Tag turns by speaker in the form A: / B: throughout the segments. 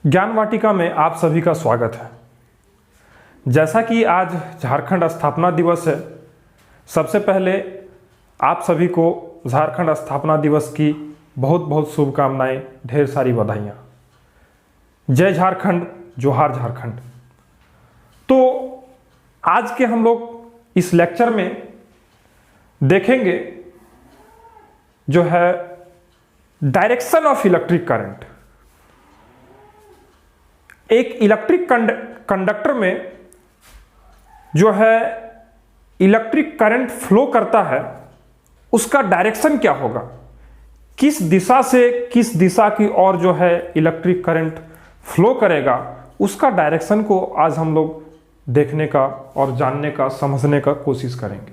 A: ज्ञान वाटिका में आप सभी का स्वागत है। जैसा कि आज झारखंड स्थापना दिवस है, सबसे पहले आप सभी को झारखंड स्थापना दिवस की बहुत बहुत शुभकामनाएं, ढेर सारी बधाइयाँ। जय झारखंड, जोहार झारखंड। तो आज के हम लोग इस लेक्चर में देखेंगे जो है डायरेक्शन ऑफ इलेक्ट्रिक करंट। एक इलेक्ट्रिक कंडक्टर में जो है इलेक्ट्रिक करंट फ्लो करता है, उसका डायरेक्शन क्या होगा, किस दिशा से किस दिशा की ओर जो है इलेक्ट्रिक करंट फ्लो करेगा, उसका डायरेक्शन को आज हम लोग देखने का और जानने का, समझने का कोशिश करेंगे।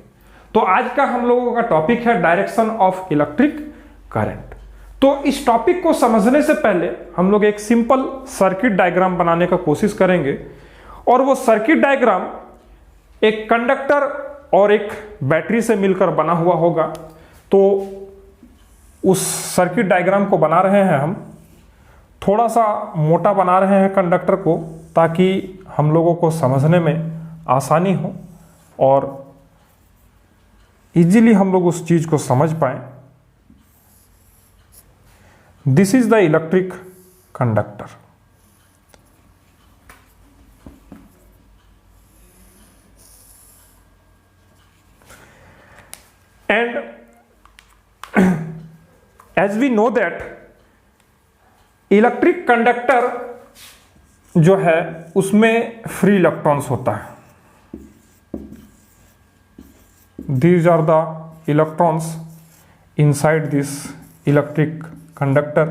A: तो आज का हम लोगों का टॉपिक है डायरेक्शन ऑफ इलेक्ट्रिक करंट। तो इस टॉपिक को समझने से पहले हम लोग एक सिंपल सर्किट डायग्राम बनाने का कोशिश करेंगे, और वो सर्किट डायग्राम एक कंडक्टर और एक बैटरी से मिलकर बना हुआ होगा। तो उस सर्किट डायग्राम को बना रहे हैं हम, थोड़ा सा मोटा बना रहे हैं कंडक्टर को, ताकि हम लोगों को समझने में आसानी हो और इजीली हम लोग उस चीज को समझ पाएं। This is the electric conductor. And as we know that electric conductor जो है उसमें फ्री इलेक्ट्रॉन्स होता है। These are the electrons inside this electric conductor.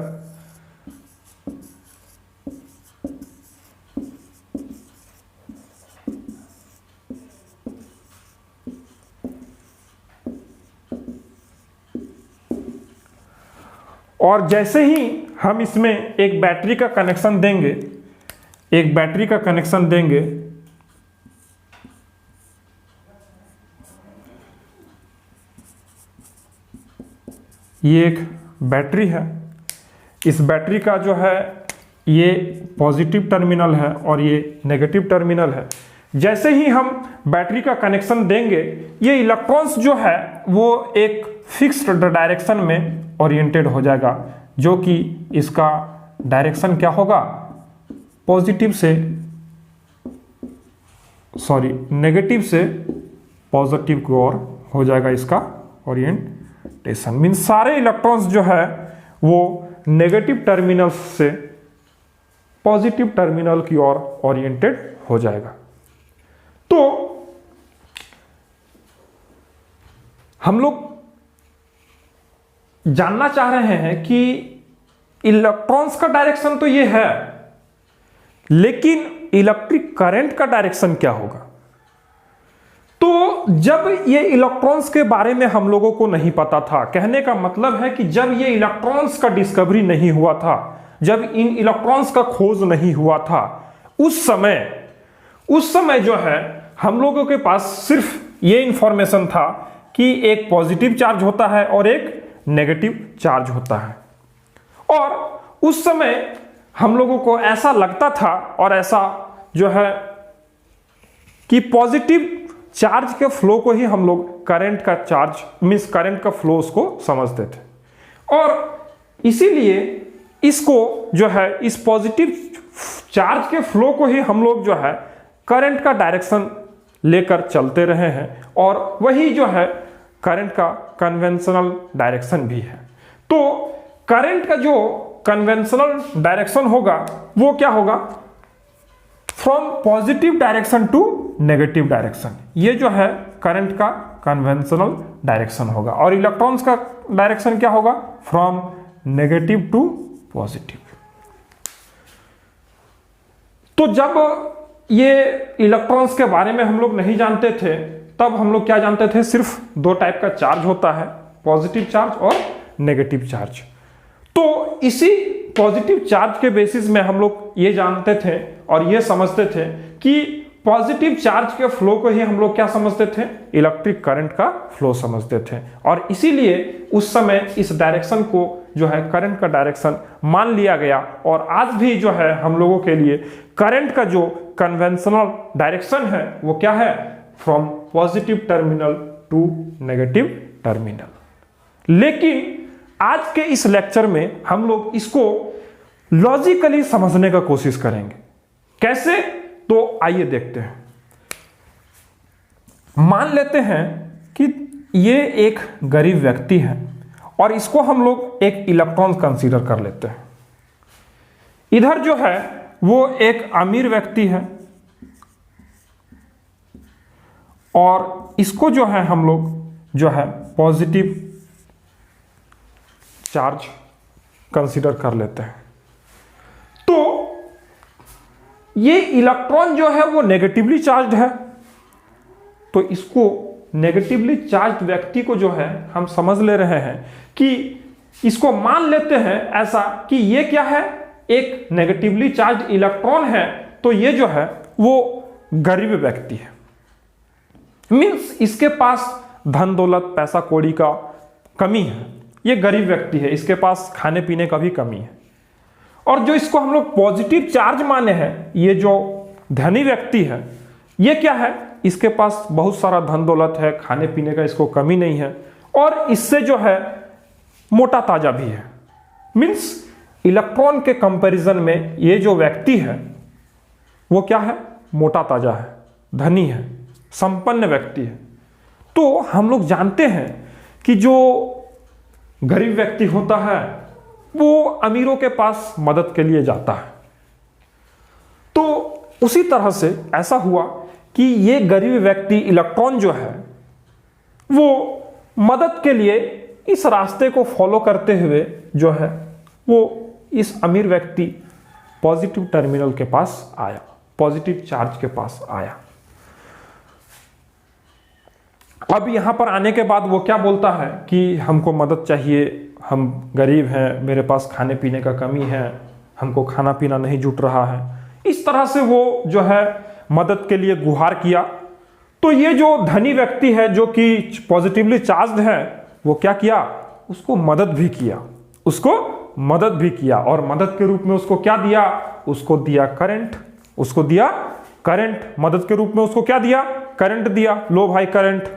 A: और जैसे ही हम इसमें एक बैटरी का कनेक्शन देंगे, ये एक बैटरी है। इस बैटरी का जो है ये पॉजिटिव टर्मिनल है और ये नेगेटिव टर्मिनल है। जैसे ही हम बैटरी का कनेक्शन देंगे, ये इलेक्ट्रॉन्स जो है वो एक फिक्स्ड डायरेक्शन में ओरिएंटेड हो जाएगा, जो कि इसका डायरेक्शन क्या होगा, नेगेटिव से पॉजिटिव की ओर हो जाएगा इसका ओरिएंटेशन। मीन्स सारे इलेक्ट्रॉन्स जो है वो नेगेटिव टर्मिनल से पॉजिटिव टर्मिनल की ओर ओरिएंटेड हो जाएगा। तो हम लोग जानना चाह रहे हैं कि इलेक्ट्रॉन्स का डायरेक्शन तो ये है, लेकिन इलेक्ट्रिक करंट का डायरेक्शन क्या होगा। तो जब ये इलेक्ट्रॉन्स के बारे में हम लोगों को नहीं पता था, कहने का मतलब है कि जब ये इलेक्ट्रॉन्स का डिस्कवरी नहीं हुआ था, जब इन इलेक्ट्रॉन्स का खोज नहीं हुआ था, उस समय जो है हम लोगों के पास सिर्फ ये इंफॉर्मेशन था कि एक पॉजिटिव चार्ज होता है और एक नेगेटिव चार्ज होता है। और उस समय हम लोगों को ऐसा लगता था और ऐसा जो है कि पॉजिटिव चार्ज के फ्लो को ही हम लोग करंट का चार्ज मींस करंट का फ्लो उसको समझते थे, और इसीलिए इसको जो है इस पॉजिटिव चार्ज के फ्लो को ही हम लोग जो है करंट का डायरेक्शन लेकर चलते रहे हैं, और वही जो है करंट का कन्वेंशनल डायरेक्शन भी है। तो करंट का जो कन्वेंशनल डायरेक्शन होगा वो क्या होगा, from positive direction to negative direction. ये जो है करंट का कन्वेंशनल डायरेक्शन होगा, और इलेक्ट्रॉन्स का डायरेक्शन क्या होगा, फ्रॉम नेगेटिव टू पॉजिटिव। तो जब ये इलेक्ट्रॉन्स के बारे में हम लोग नहीं जानते थे, तब हम लोग क्या जानते थे, सिर्फ दो टाइप का चार्ज होता है, पॉजिटिव चार्ज और नेगेटिव चार्ज। तो इसी पॉजिटिव चार्ज के बेसिस में हम लोग ये जानते थे और ये समझते थे कि पॉजिटिव चार्ज के फ्लो को ही हम लोग क्या समझते थे, इलेक्ट्रिक करंट का फ्लो समझते थे, और इसीलिए उस समय इस डायरेक्शन को जो है करंट का डायरेक्शन मान लिया गया, और आज भी जो है हम लोगों के लिए करंट का जो कन्वेंशनल डायरेक्शन है वो क्या है, from positive terminal to negative terminal. लेकिन आज के इस लेक्चर में हम लोग इसको लॉजिकली समझने का कोशिश करेंगे। कैसे, तो आइए देखते हैं। मान लेते हैं कि ये एक गरीब व्यक्ति है और इसको हम लोग एक इलेक्ट्रॉन कंसीडर कर लेते हैं। इधर जो है वो एक अमीर व्यक्ति है और इसको जो है हम लोग जो है पॉजिटिव चार्ज कंसीडर कर लेते हैं। तो ये इलेक्ट्रॉन जो है वो नेगेटिवली चार्ज्ड है, तो इसको नेगेटिवली चार्ज्ड व्यक्ति को जो है हम समझ ले रहे हैं कि इसको मान लेते हैं ऐसा कि ये क्या है, एक नेगेटिवली चार्ज्ड इलेक्ट्रॉन है, तो ये जो है वो गरीब व्यक्ति है। मीन्स इसके पास धन दौलत पैसा कौड़ी का कमी है, ये गरीब व्यक्ति है, इसके पास खाने पीने का भी कमी है। और जो इसको हम लोग पॉजिटिव चार्ज माने हैं, ये जो धनी व्यक्ति है, ये क्या है, इसके पास बहुत सारा धन दौलत है, खाने पीने का इसको कमी नहीं है, और इससे जो है मोटा ताजा भी है। मीन्स इलेक्ट्रॉन के कंपैरिजन में ये जो व्यक्ति है वो क्या है, मोटा ताजा है, धनी है, संपन्न व्यक्ति है। तो हम लोग जानते हैं कि जो गरीब व्यक्ति होता है वो अमीरों के पास मदद के लिए जाता है। तो उसी तरह से ऐसा हुआ कि ये गरीब व्यक्ति इलेक्ट्रॉन जो है वो मदद के लिए इस रास्ते को फॉलो करते हुए जो है वो इस अमीर व्यक्ति पॉजिटिव टर्मिनल के पास आया, पॉजिटिव चार्ज के पास आया। अब यहां पर आने के बाद वो क्या बोलता है कि हमको मदद चाहिए, हम गरीब हैं, मेरे पास खाने पीने का कमी है, हमको खाना पीना नहीं जुट रहा है। इस तरह से वो जो है मदद के लिए गुहार किया। तो ये जो धनी व्यक्ति है जो कि पॉजिटिवली चार्ज्ड है, वो क्या किया, उसको मदद भी किया, उसको मदद भी किया। और मदद के रूप में उसको क्या दिया, उसको दिया करंट, उसको दिया करंट। मदद के रूप में उसको क्या दिया, करंट दिया। लो भाई करंट,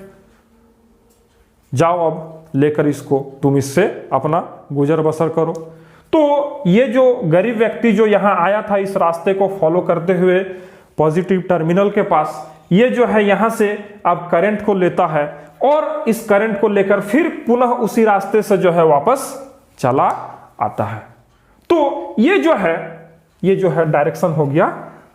A: जाओ अब लेकर इसको, तुम इससे अपना गुजर बसर करो। तो ये जो गरीब व्यक्ति जो यहां आया था इस रास्ते को फॉलो करते हुए पॉजिटिव टर्मिनल के पास, ये जो है यहां से अब करंट को लेता है और इस करंट को लेकर फिर पुनः उसी रास्ते से जो है वापस चला आता है। तो ये जो है डायरेक्शन हो गया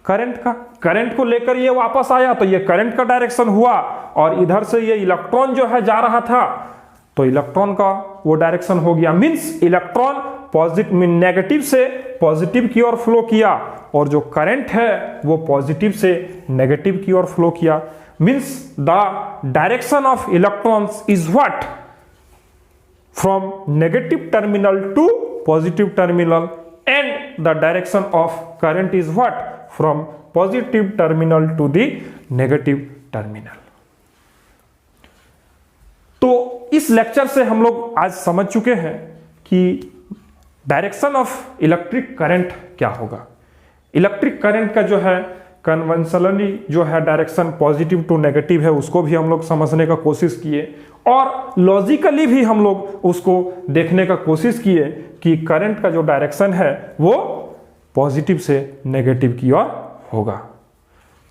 A: करंट का। करंट को लेकर ये वापस आया तो ये करंट का डायरेक्शन हुआ, और इधर से ये इलेक्ट्रॉन जो है जा रहा था तो इलेक्ट्रॉन का वो डायरेक्शन हो गया। मींस इलेक्ट्रॉन पॉजिटिव नेगेटिव से पॉजिटिव की ओर फ्लो किया, और जो करंट है वो पॉजिटिव से नेगेटिव की ओर फ्लो किया। Means the direction of electrons is what, from negative terminal to positive terminal, and the direction of current is what, from positive terminal to the negative terminal. तो इस lecture से हम लोग आज समझ चुके हैं कि डायरेक्शन ऑफ इलेक्ट्रिक करंट क्या होगा। इलेक्ट्रिक करंट का जो है कन्वेंशनली जो है डायरेक्शन पॉजिटिव टू नेगेटिव है, उसको भी हम लोग समझने का कोशिश किए, और लॉजिकली भी हम लोग उसको देखने का कोशिश किए कि करंट का जो डायरेक्शन है वो पॉजिटिव से नेगेटिव की ओर होगा।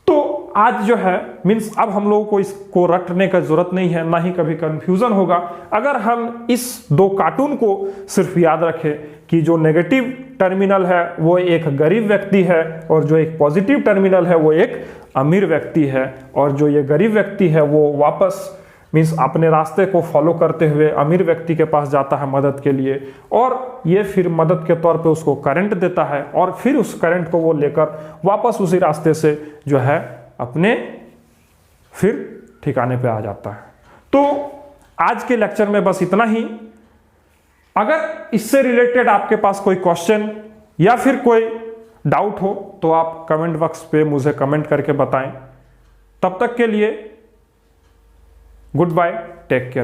A: तो आज जो है मीन्स अब हम लोगों को इसको रटने का जरूरत नहीं है, ना ही कभी कंफ्यूजन होगा अगर हम इस दो कार्टून को सिर्फ याद रखें कि जो नेगेटिव टर्मिनल है वो एक गरीब व्यक्ति है, और जो एक पॉजिटिव टर्मिनल है वो एक अमीर व्यक्ति है। और जो ये गरीब व्यक्ति है वो वापस मीन्स अपने रास्ते को फॉलो करते हुए अमीर व्यक्ति के पास जाता है मदद के लिए, और ये फिर मदद के तौर पे उसको करंट देता है, और फिर उस करंट को वो लेकर वापस उसी रास्ते से जो है अपने फिर ठिकाने पे आ जाता है। तो आज के लेक्चर में बस इतना ही। अगर इससे रिलेटेड आपके पास कोई क्वेश्चन या फिर कोई डाउट हो तो आप कमेंट बॉक्स पे मुझे कमेंट करके बताएं। तब तक के लिए गुड बाय, टेक केयर।